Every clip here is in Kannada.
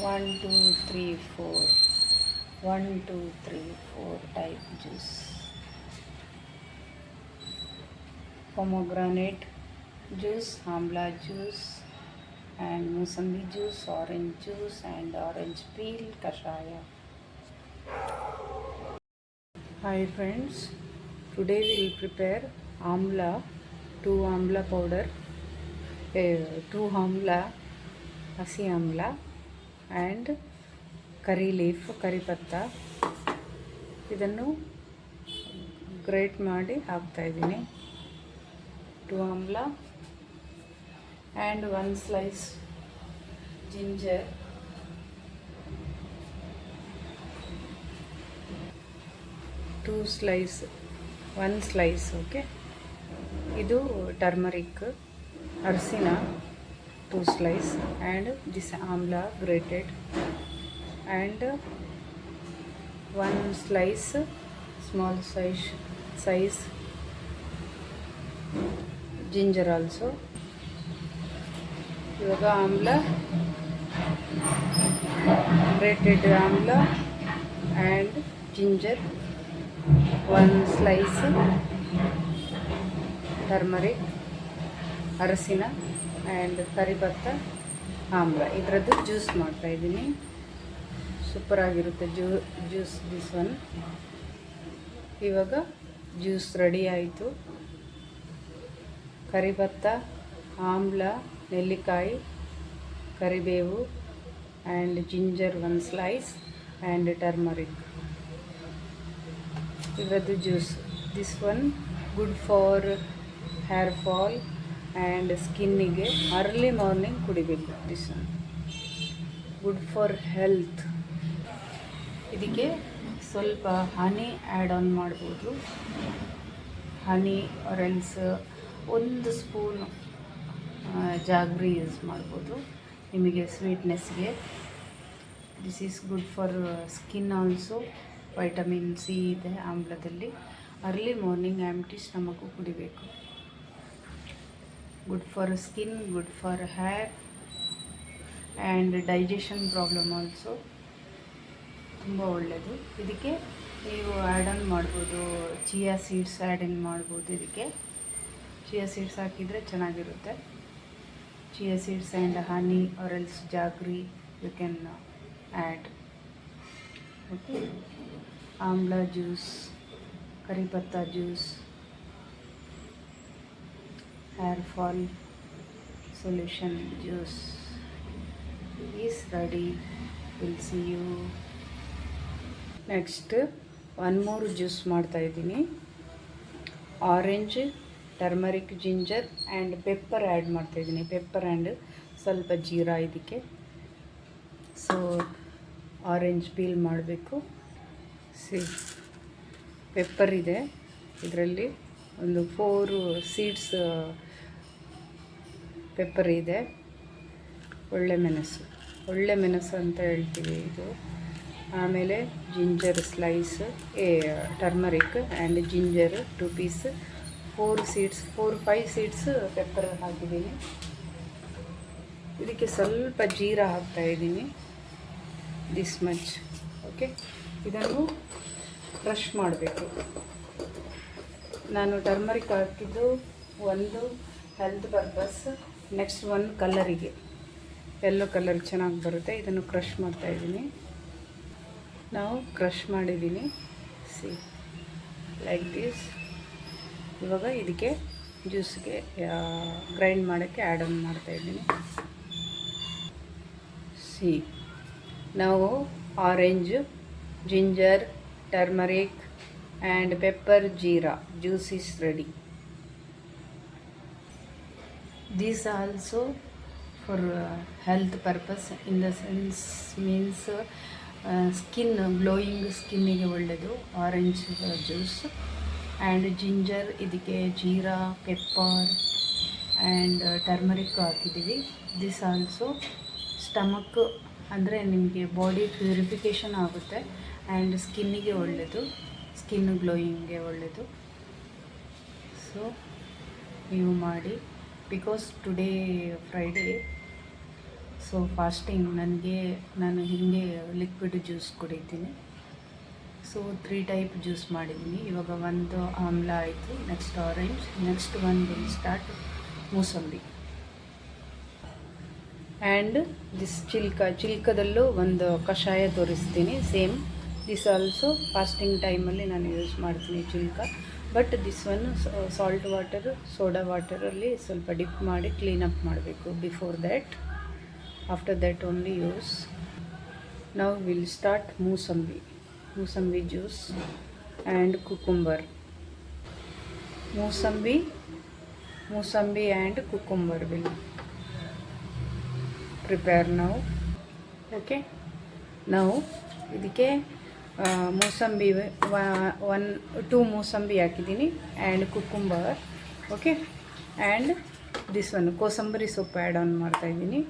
1 2 3 4 1 2 3 4 type juice. Pomegranate juice, amla juice, and musambi juice, orange juice, and orange peel kashaya. Hi friends, today we will prepare amla, 2 amla powder, 2 amla, hasi amla, and curry leaf, curry patta. ಇದನ್ನು ಗ್ರೇಟ್ ಮಾಡಿ ಹಾಕ್ತಾ ಇದ್ದೀನಿ. 2 amla and 1 slice ginger, 2 slice, 1 slice, okay. ಇದು ಟರ್ಮರಿಕ್, ಅರಸಿನ 2 slice, and this amla grated, and 1 slice small size ginger also. ಇವಾಗ ಆಮ್ಲ, grated amla and ginger, 1 slice turmeric, ಅರಸಿನ ಆ್ಯಂಡ್ ಕರಿಪತ್ತ, ಆಮ್ಲ, ಇದರದ್ದು ಜ್ಯೂಸ್ ಮಾಡ್ತಾಯಿದ್ದೀನಿ. ಸೂಪರಾಗಿರುತ್ತೆ ಜ್ಯೂಸ್ ದಿಸ್ ಒನ್. ಇವಾಗ ಜ್ಯೂಸ್ ರೆಡಿ ಆಯಿತು. ಕರಿಪತ್ತ, ಆಮ್ಲ, ನೆಲ್ಲಿಕಾಯಿ, ಕರಿಬೇವು and ginger 1 slice and turmeric, ಇದರದ್ದು juice. This one good for hair fall and ಸ್ಕಿನ್ನಿಗೆ ಅರ್ಲಿ ಮಾರ್ನಿಂಗ್ ಕುಡಿಬೇಕು. This one good for health. ಇದಕ್ಕೆ ಸ್ವಲ್ಪ ಹನಿ ಆ್ಯಡ್ ಆನ್ ಮಾಡ್ಬೋದು. Honey or else 1 spoon jaggery use ಮಾಡ್ಬೋದು ನಿಮಗೆ ಸ್ವೀಟ್ನೆಸ್ಗೆ. This is good for skin also. Vitamin C ಇದೆ ಆಮ್ಲದಲ್ಲಿ. ಅರ್ಲಿ ಮಾರ್ನಿಂಗ್ ಆ್ಯಂಟಿ ಸ್ಟಮಕ್ಕು ಕುಡಿಬೇಕು. Good for skin, good for hair and digestion problem also ತುಂಬ ಒಳ್ಳೆಯದು. ಇದಕ್ಕೆ ನೀವು ಆ್ಯಡ್ ಆನ್ ಮಾಡ್ಬೋದು, ಚಿಯಾ ಸೀಡ್ಸ್ ಆ್ಯಡ್ ಇನ್ ಮಾಡ್ಬೋದು. ಇದಕ್ಕೆ ಚಿಯಾ ಸೀಡ್ಸ್ ಹಾಕಿದರೆ ಚೆನ್ನಾಗಿರುತ್ತೆ. Chia seeds and honey or else jaggery you can add. Okay. ಆಮ್ಲ ಜ್ಯೂಸ್, ಕರಿಪತ್ತ juice, hair fall solution juice is ready. Will see you next. 1 more juice ಮಾಡ್ತಾಯಿದ್ದೀನಿ. Orange, turmeric, ginger and pepper add ಮಾಡ್ತಾಯಿದ್ದೀನಿ. ಪೆಪ್ಪರ್ ಆ್ಯಂಡ್ ಸ್ವಲ್ಪ ಜೀರಾ ಇದಕ್ಕೆ. ಸೊ ಆರೆಂಜ್ ಪೀಲ್ ಮಾಡಬೇಕು. ಪೆಪ್ಪರ್ ಇದೆ ಇದರಲ್ಲಿ, ಒಂದು 4 ಸೀಡ್ಸ್ ಪೆಪ್ಪರ್ ಇದೆ. ಒಳ್ಳೆ ಮೆಣಸು ಅಂತ ಹೇಳ್ತೀವಿ ಇದು. ಆಮೇಲೆ ginger slice, turmeric and ginger 2 piece, 4-5 seeds pepper ಹಾಕಿದ್ದೀನಿ. ಇದಕ್ಕೆ ಸ್ವಲ್ಪ ಜೀರಾ ಹಾಕ್ತಾಯಿದ್ದೀನಿ, ದಿಸ್ ಮಚ್. ಓಕೆ. ಇದನ್ನು ಕ್ರಷ್ ಮಾಡಬೇಕು. ನಾನು ಟರ್ಮರಿಕ್ ಹಾಕಿದ್ದು ಒಂದು ಹೆಲ್ತ್ ಪರ್ಪಸ್, ನೆಕ್ಸ್ಟ್ 1 ಕಲರಿಗೆ, ಯೆಲ್ಲೋ ಕಲರ್ ಚೆನ್ನಾಗಿ ಬರುತ್ತೆ. ಇದನ್ನು ಕ್ರಷ್ ಮಾಡ್ತಾಯಿದ್ದೀನಿ. ನಾವು ಕ್ರಷ್ ಮಾಡಿದ್ದೀನಿ, ಸಿ ಲೈಕ್ ದಿಸ್. ಇವಾಗ ಇದಕ್ಕೆ ಜ್ಯೂಸ್ಗೆ ಗ್ರೈಂಡ್ ಮಾಡೋಕ್ಕೆ ಆ್ಯಡ್ ಆನ್ ಮಾಡ್ತಾಯಿದ್ದೀನಿ. ಸಿ ನಾವು orange, ginger, turmeric and pepper jeera juice is ready. This also for health purpose, in the sense means skin glowing skin ಗೆ ಒಳ್ಳೆಯದು ಆರೆಂಜ್ ಜ್ಯೂಸ್. ಆ್ಯಂಡ್ ಜಿಂಜರ್, ಇದಕ್ಕೆ ಜೀರಾ, ಪೆಪ್ಪರ್ ಆ್ಯಂಡ್ ಟರ್ಮರಿಕ್ ಹಾಕಿದ್ದೀವಿ. ದಿಸ್ ಆಲ್ಸೋ ಸ್ಟಮಕ್, ಅಂದರೆ ನಿಮಗೆ ಬಾಡಿ ಪ್ಯೂರಿಫಿಕೇಷನ್ ಆಗುತ್ತೆ ಆ್ಯಂಡ್ ಸ್ಕಿನ್ನಿಗೆ ಒಳ್ಳೆಯದು, ಸ್ಕಿನ್ ಗ್ಲೋಯಿಂಗ್ಗೆ ಒಳ್ಳೆಯದು. ಸೊ ನೀವು ಮಾಡಿ, because today Friday, so fasting ನಾನು ಹೀಗೆ ಲಿಕ್ವಿಡ್ ಜ್ಯೂಸ್ ಕುಡಿತೀನಿ. ಸೊ 3 ಟೈಪ್ ಜ್ಯೂಸ್ ಮಾಡಿದ್ದೀನಿ. ಇವಾಗ ಒಂದು ಆಮ್ಲ ಆಯಿತು, next orange, next one will start ಮೂಸಂಬಿ. ಆ್ಯಂಡ್ ದಿಸ್ ಚಿಲ್ಕದಲ್ಲೂ ಒಂದು ಕಷಾಯ ತೋರಿಸ್ತೀನಿ. ಸೇಮ್ ದಿಸ್ ಆಲ್ಸೋ ಫಾಸ್ಟಿಂಗ್ ಟೈಮಲ್ಲಿ ನಾನು ಯೂಸ್ ಮಾಡ್ತೀನಿ ಚಿಲ್ಕ. But this one salt water, soda ವಾಟರಲ್ಲಿ ಸ್ವಲ್ಪ ಡಿಪ್ ಮಾಡಿ ಕ್ಲೀನಪ್ ಮಾಡಬೇಕು before that. After that only use. ನಾವು ವಿಲ್ ಸ್ಟಾರ್ಟ್ ಮೂಸಂಬಿ ಜ್ಯೂಸ್ ಆ್ಯಂಡ್ ಕುಕುಂಬರ್. ಮೂಸಂಬಿ ಆ್ಯಂಡ್ ಕುಕುಂಬರ್ ವಿಲ್ ಪ್ರಿಪೇರ್ ನಾವು. ಓಕೆ, ನಾವು ಇದಕ್ಕೆ ಮೂಸಂಬಿ 2 ಮೂಸಂಬಿ ಹಾಕಿದ್ದೀನಿ and cucumber. Okay, and this one ಕೋಸಂಬರಿ ಸೊಪ್ಪು ಆ್ಯಡ್ ಆನ್ ಮಾಡ್ತಾಯಿದ್ದೀನಿ.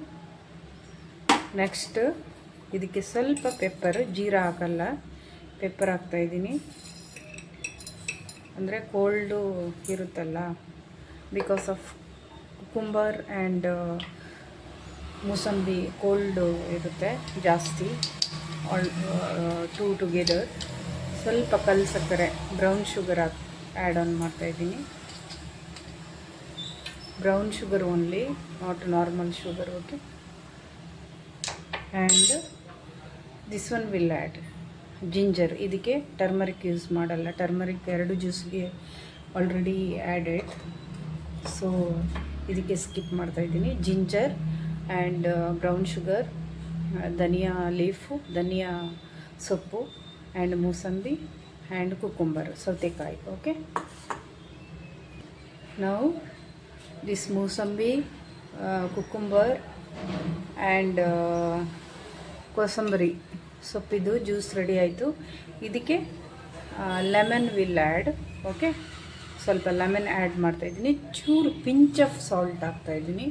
ನೆಕ್ಸ್ಟ್ ಇದಕ್ಕೆ ಸ್ವಲ್ಪ ಪೆಪ್ಪರ್, ಜೀರಾ ಹಾಕಲ್ಲ, ಪೆಪ್ಪರ್ ಹಾಕ್ತಾಯಿದ್ದೀನಿ. ಅಂದರೆ ಕೋಲ್ಡು ಇರುತ್ತಲ್ಲ, ಬಿಕಾಸ್ ಆಫ್ ಕುಕುಂಬರ್ ಆ್ಯಂಡ್ ಮೂಸಂಬಿ ಕೋಲ್ಡು ಇರುತ್ತೆ ಜಾಸ್ತಿ. All 2 together. ಸ್ವಲ್ಪ ಕಲ್ಲು ಸಕ್ಕರೆ, ಬ್ರೌನ್ ಶುಗರ್ ಆ್ಯಡ್ ಆನ್ ಮಾಡ್ತಾಯಿದ್ದೀನಿ. Brown sugar only, not normal sugar. Okay, and this one will add ginger. ಇದಕ್ಕೆ ಟರ್ಮರಿಕ್ ಯೂಸ್ ಮಾಡಲ್ಲ, ಟರ್ಮರಿಕ್ 2 ಜ್ಯೂಸ್ಗೆ ಆಲ್ರೆಡಿ ಆ್ಯಡೆಡ್. ಸೊ ಇದಕ್ಕೆ ಸ್ಕಿಪ್ ಮಾಡ್ತಾಯಿದ್ದೀನಿ. ಜಿಂಜರ್ ಆ್ಯಂಡ್ ಬ್ರೌನ್ ಶುಗರ್, ಧನಿಯಾ ಲೀಫು, ಧನಿಯಾ ಸೊಪ್ಪು ಆ್ಯಂಡ್ ಮೂಸಂಬಿ ಆ್ಯಂಡ್ ಕುಕುಂಬರ್, ಸೌತೆಕಾಯಿ. ಓಕೆ, ನಾವು ದಿಸ್ ಮೂಸಂಬಿ, ಕುಕುಂಬರ್ ಆ್ಯಂಡ್ ಕೋಸಂಬರಿ ಸೊಪ್ಪಿದು ಜ್ಯೂಸ್ ರೆಡಿ ಆಯಿತು. ಇದಕ್ಕೆ ಲೆಮನ್ ವಿಲ್ ಆ್ಯಡ್. ಓಕೆ, ಸ್ವಲ್ಪ ಲೆಮನ್ ಆ್ಯಡ್ ಮಾಡ್ತಾಯಿದ್ದೀನಿ. ಚೂರು ಪಿಂಚ್ ಆಫ್ ಸಾಲ್ಟ್ ಹಾಕ್ತಾಯಿದ್ದೀನಿ.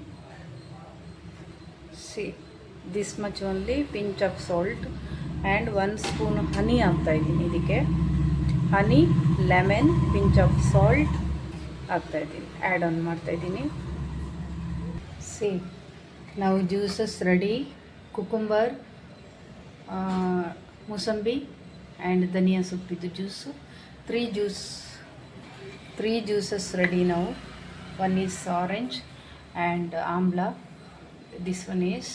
See this much only, pinch of salt and 1 spoon honey ಹಾಕ್ತಾಯಿದ್ದೀನಿ. ಇದಕ್ಕೆ honey, lemon, pinch of salt ಹಾಕ್ತಾಯಿದ್ದೀನಿ, ಆ್ಯಡ್ ಆನ್ ಮಾಡ್ತಾಯಿದ್ದೀನಿ. ಸಿ ನಾವು ಜ್ಯೂಸಸ್ ರೆಡಿ. ಕುಕುಂಬರ್, ಮೂಸಂಬಿ ಆ್ಯಂಡ್ ಧನಿಯಾ ಸೊಪ್ಪಿದ್ದು ಜ್ಯೂಸು, 3 ಜ್ಯೂಸಸ್ ರೆಡಿ ನಾವು. ಒನ್ ಈಸ್ ಆರೆಂಜ್ ಆ್ಯಂಡ್ ಆಮ್ಲ. This one is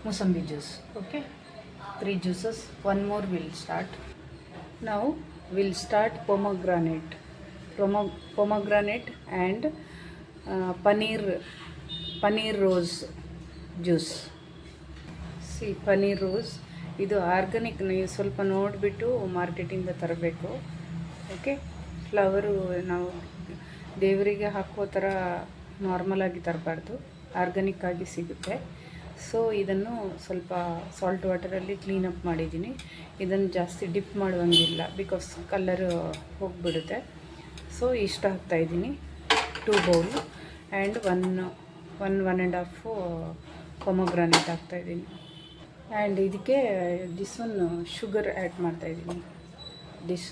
Musambi juice. Okay, 3 juices. One more will start. Now we'll start pomegranate and paneer rose juice. See, paneer rose ಇದು ಆರ್ಗಾನಿಕ್. ನೀವು ಸ್ವಲ್ಪ ನೋಡಿಬಿಟ್ಟು ಮಾರ್ಕೆಟಿಂದ ತರಬೇಕು. ಓಕೆ, ಫ್ಲವರು ನಾವು ದೇವರಿಗೆ ಹಾಕೋ ಥರ ನಾರ್ಮಲಾಗಿ ತರಬಾರ್ದು, ಆರ್ಗಾನಿಕ್ ಆಗಿ ಸಿಗುತ್ತೆ. ಸೊ ಇದನ್ನು ಸ್ವಲ್ಪ ಸಾಲ್ಟ್ ವಾಟರಲ್ಲಿ ಕ್ಲೀನಪ್ ಮಾಡಿದ್ದೀನಿ. ಇದನ್ನು ಜಾಸ್ತಿ ಡಿಪ್ ಮಾಡುವಂಗಿಲ್ಲ, ಬಿಕಾಸ್ ಕಲರ್ ಹೋಗಿಬಿಡುತ್ತೆ. ಸೊ ಇಷ್ಟ ಹಾಕ್ತಾಯಿದ್ದೀನಿ, 2 ಬೌಲ್ ಆ್ಯಂಡ್ 1.5 ಪೊಮೊಗ್ರಾನೇಟ್ ಹಾಕ್ತಾಯಿದ್ದೀನಿ. ಆ್ಯಂಡ್ ಇದಕ್ಕೆ ದಿಸ್ ಒನ್ ಶುಗರ್ ಆ್ಯಡ್ ಮಾಡ್ತಾಯಿದ್ದೀನಿ. This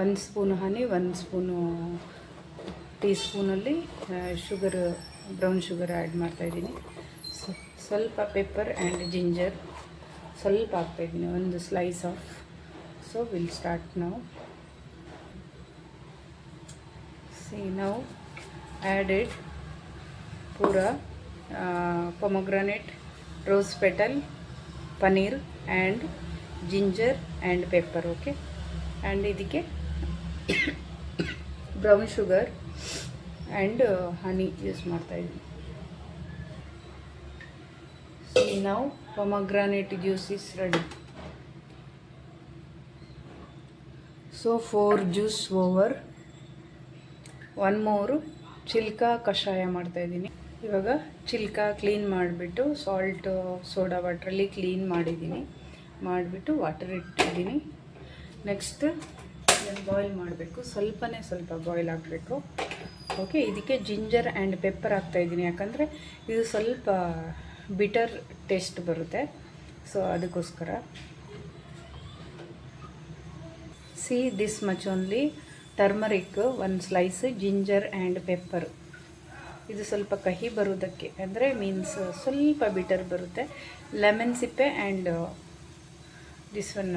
one spoon honey, 1 spoon tea ಸ್ಪೂನಲ್ಲಿ ಶುಗರ್, ಬ್ರೌನ್ ಶುಗರ್ ಆ್ಯಡ್ ಮಾಡ್ತಾಯಿದ್ದೀನಿ. ಸ್ವಲ್ಪ ಪೆಪ್ಪರ್ ಆ್ಯಂಡ್ ಜಿಂಜರ್ ಸ್ವಲ್ಪ ಹಾಕ್ತಾಯಿದ್ದೀನಿ, 1 slice of. So will start ನಾವು. ಸಿ ನಾವು ಆ್ಯಡೆಡ್ ಪೂರಾ ಪೊಮೊಗ್ರಾನೇಟ್, ರೋಸ್ ಪೆಟಲ್, ಪನ್ನೀರ್ and ginger and pepper. Okay, and ಇದಕ್ಕೆ brown sugar and honey use ಮಾಡ್ತಾಯಿದ್ದೀನಿ. ಸೊ ನಾವು pomegranate juice is ready. So 4 juice over. 1 more ಚಿಲ್ಕಾ ಕಷಾಯ ಮಾಡ್ತಾಯಿದ್ದೀನಿ. ಇವಾಗ ಚಿಲ್ಕಾ ಕ್ಲೀನ್ ಮಾಡಿಬಿಟ್ಟು ಸಾಲ್ಟ್ ಸೋಡಾ ವಾಟ್ರಲ್ಲಿ ಕ್ಲೀನ್ ಮಾಡಿಬಿಟ್ಟು ವಾಟರ್ ಇಟ್ಟಿದ್ದೀನಿ. ನೆಕ್ಸ್ಟ್ ಇದನ್ನು ಬಾಯ್ಲ್ ಮಾಡಬೇಕು, ಸ್ವಲ್ಪ ಬಾಯ್ಲ್ ಆಗಬೇಕು. ಓಕೆ, ಇದಕ್ಕೆ ಜಿಂಜರ್ ಆ್ಯಂಡ್ ಪೆಪ್ಪರ್ ಹಾಕ್ತಾಯಿದ್ದೀನಿ, ಯಾಕಂದರೆ ಇದು ಸ್ವಲ್ಪ ಬಿಟರ್ ಟೇಸ್ಟ್ ಬರುತ್ತೆ. ಸೊ ಅದಕ್ಕೋಸ್ಕರ. C this much only turmeric, 1 slice, ginger and pepper ಇದು ಸ್ವಲ್ಪ ಕಹಿ ಬರೋದಕ್ಕೆ, ಅಂದರೆ ಮೀನ್ಸ್ ಸ್ವಲ್ಪ ಬಿಟರ್ ಬರುತ್ತೆ. ಲೆಮನ್ ಸಿಪ್ಪೆ and this one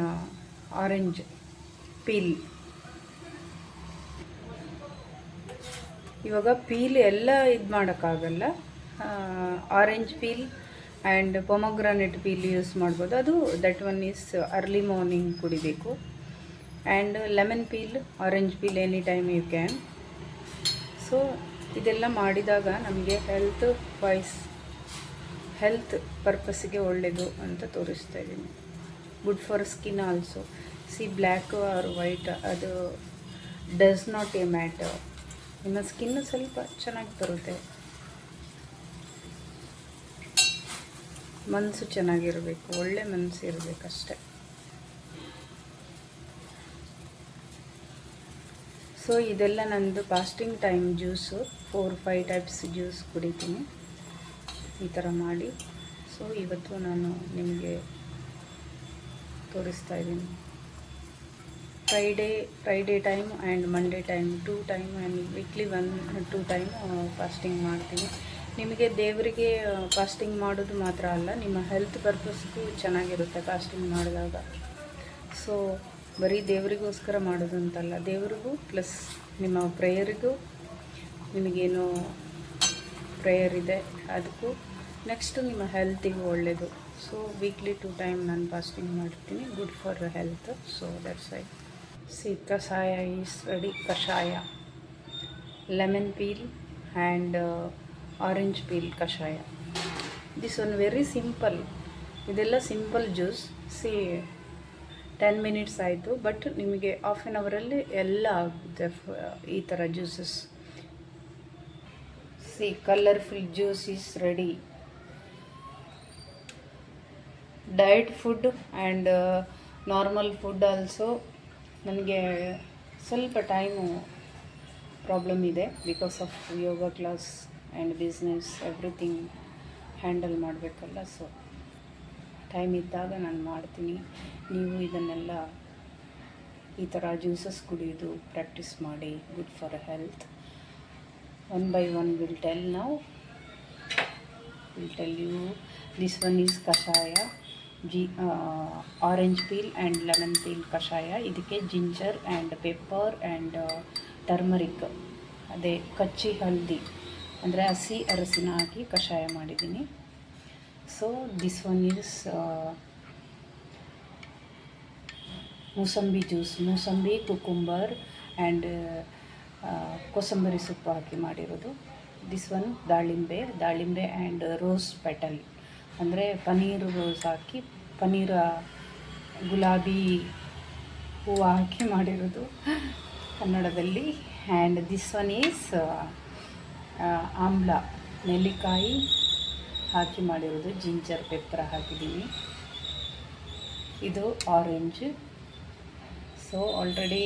orange peel. ಇವಾಗ ಪೀಲ್ ಎಲ್ಲ ಇದು ಮಾಡೋಕ್ಕಾಗಲ್ಲ. Orange peel and pomegranate peel use ಮಾಡ್ಬೋದು. ಅದು that one is early morning ಕುಡಿಬೇಕು. And lemon peel, orange peel any time you can. So ಇದೆಲ್ಲ ಮಾಡಿದಾಗ ನಮಗೆ ಹೆಲ್ತ್ ಪರ್ಪಸ್ಸಿಗೆ ಒಳ್ಳೆಯದು ಅಂತ ತೋರಿಸ್ತಾ ಇದ್ದೀನಿ. Good for skin also. See black or white ಅದು ಡಸ್ ನಾಟ್ ಎ ಮ್ಯಾಟರ್. ನಿಮ್ಮ ಸ್ಕಿನ್ನು ಸ್ವಲ್ಪ ಚೆನ್ನಾಗಿ ಬರುತ್ತೆ. ಮನಸ್ಸು ಚೆನ್ನಾಗಿರಬೇಕು, ಒಳ್ಳೆ ಮನಸ್ಸು ಇರಬೇಕಷ್ಟೆ. ಸೊ ಇದೆಲ್ಲ ನಂದು fasting time juice. 4-5 types juice ಕುಡಿತೀನಿ ಈ ಥರ ಮಾಡಿ. ಸೊ ಇವತ್ತು ನಾನು ನಿಮಗೆ ತೋರಿಸ್ತಾ ಇದ್ದೀನಿ. Friday time and Monday time 2 time and weekly 1-2 time fasting ಮಾಡ್ತೀನಿ. ನಿಮಗೆ ದೇವರಿಗೆ ಫಾಸ್ಟಿಂಗ್ ಮಾಡೋದು ಮಾತ್ರ ಅಲ್ಲ, ನಿಮ್ಮ ಹೆಲ್ತ್ ಪರ್ಪಸ್ಗೂ ಚೆನ್ನಾಗಿರುತ್ತೆ ಫಾಸ್ಟಿಂಗ್ ಮಾಡಿದಾಗ. ಸೊ ಬರೀ ದೇವರಿಗೋಸ್ಕರ ಮಾಡೋದು ಅಂತಲ್ಲ, ದೇವರಿಗೂ ಪ್ಲಸ್ ನಿಮ್ಮ ಪ್ರೇಯರಿಗೂ, ನಿಮಗೇನು ಪ್ರೇಯರ್ ಇದೆ ಅದಕ್ಕೂ, ನೆಕ್ಸ್ಟು ನಿಮ್ಮ ಹೆಲ್ತಿಗೂ ಒಳ್ಳೆಯದು. ಸೊ ವೀಕ್ಲಿ 2 ಟೈಮ್ ನಾನು ಫಾಸ್ಟಿಂಗ್ ಮಾಡ್ತೀನಿ. Good for health. So that's why. See ಕಷಾಯ ಈಸ್ ರೆಡಿ. ಕಷಾಯ, lemon peel and orange peel ಕಷಾಯ. This one very simple. ಇದೆಲ್ಲ ಸಿಂಪಲ್ ಜ್ಯೂಸ್. ಸಿ 10 ಮಿನಿಟ್ಸ್ ಆಯಿತು, ಬಟ್ ನಿಮಗೆ ಹಾಫ್ ಆನ್ ಅವರಲ್ಲಿ ಎಲ್ಲ ಆಗುತ್ತೆ ಈ ಥರ juices. See colourful juice is ready. Diet food and normal food also. ನನಗೆ ಸ್ವಲ್ಪ ಟೈಮು ಪ್ರಾಬ್ಲಮ್ ಇದೆ because of yoga class and business everything handle ಮಾಡಬೇಕಲ್ಲ. ಸೊ ಟೈಮ್ ಇದ್ದಾಗ ನಾನು ಮಾಡ್ತೀನಿ. ನೀವು ಇದನ್ನೆಲ್ಲ ಈ ಥರ ಜ್ಯೂಸಸ್ ಕುಡಿಯೋದು ಪ್ರಾಕ್ಟೀಸ್ ಮಾಡಿ. Good for health. 1 by 1 will tell you. This one is ಕಷಾಯ, orange peel and lemon peel ಕಷಾಯ. ಇದಕ್ಕೆ ginger and pepper and turmeric, ಅದೇ ಕಚ್ಚಿ ಹಲ್ದಿ ಅಂದರೆ ಹಸಿ ಅರಸಿನ ಹಾಕಿ ಕಷಾಯ ಮಾಡಿದ್ದೀನಿ. ಸೊ ದಿಸ್ ಒನ್ ಈಸ್ ಮೂಸಂಬಿ ಜ್ಯೂಸ್. ಮೂಸಂಬಿ, ಕುಕುಂಬರ್ ಆ್ಯಂಡ್ ಕೋಸಂಬರಿ ಸೊಪ್ಪು ಹಾಕಿ ಮಾಡಿರೋದು. ದಿಸ್ ಒನ್ ದಾಳಿಂಬೆ ಆ್ಯಂಡ್ ರೋಸ್ ಪೆಟಲ್ ಅಂದರೆ ಪನೀರ್ ರೋಸ್ ಹಾಕಿ, ಪನೀರ ಗುಲಾಬಿ ಹೂವು ಹಾಕಿ ಮಾಡಿರೋದು ಕನ್ನಡದಲ್ಲಿ. ಆ್ಯಂಡ್ ದಿಸ್ ಒನ್ ಈಸ್ ಆಮ್ಲ, ನೆಲ್ಲಿಕಾಯಿ ಹಾಕಿ ಮಾಡಿರೋದು. ಜಿಂಜರ್ ಪೆಪ್ಪರ್ ಹಾಕಿದ್ದೀನಿ. ಇದು ಆರೆಂಜ್. ಸೊ ಆಲ್ರೆಡಿ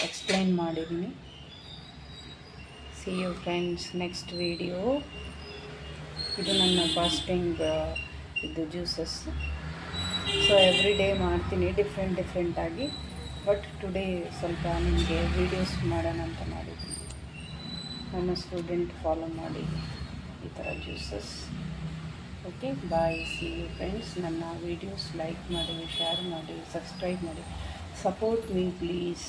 ಎಕ್ಸ್ಪ್ಲೈನ್ ಮಾಡಿದ್ದೀನಿ. See you friends next video. ಇದು ನನ್ನ ಫಾಸ್ಟಿಂಗ್ ಇದು ಜ್ಯೂಸಸ್. ಸೊ ಎವ್ರಿ ಡೇ ಮಾಡ್ತೀನಿ ಡಿಫ್ರೆಂಟಾಗಿ, ಬಟ್ ಟುಡೇ ಸ್ವಲ್ಪ ನಿಮಗೆ ವೀಡಿಯೋಸ್ ಮಾಡೋಣ ಅಂತ ಮಾಡಿದ್ದೀನಿ. ನನ್ನ ಸ್ಟೂಡೆಂಟ್ ಫಾಲೋ ಮಾಡಿ ಈ ಥರ juices. Okay, bye. See you friends. ನನ್ನ ವೀಡಿಯೋಸ್ ಲೈಕ್ ಮಾಡಿ, ಶೇರ್ ಮಾಡಿ, ಸಬ್ಸ್ಕ್ರೈಬ್ ಮಾಡಿ. Support me please.